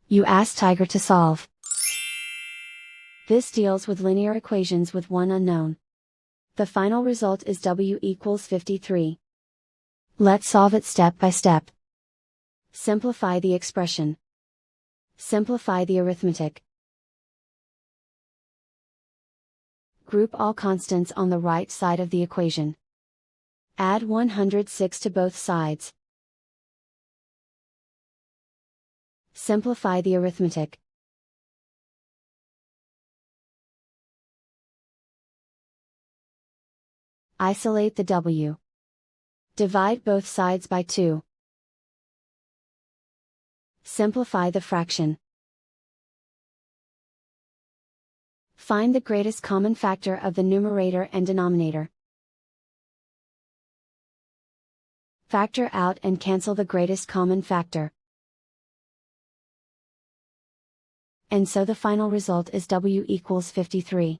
You ask Tiger to solve. This deals with linear equations with one unknown. The final result is w equals 53. Let's solve it step by step. Simplify the expression. Simplify the arithmetic. Group all constants on the right side of the equation. Add 106 to both sides. Simplify the arithmetic. Isolate the w. Divide both sides by 2. Simplify the fraction. Find the greatest common factor of the numerator and denominator. Factor out and cancel the greatest common factor. And so the final result is w equals 53.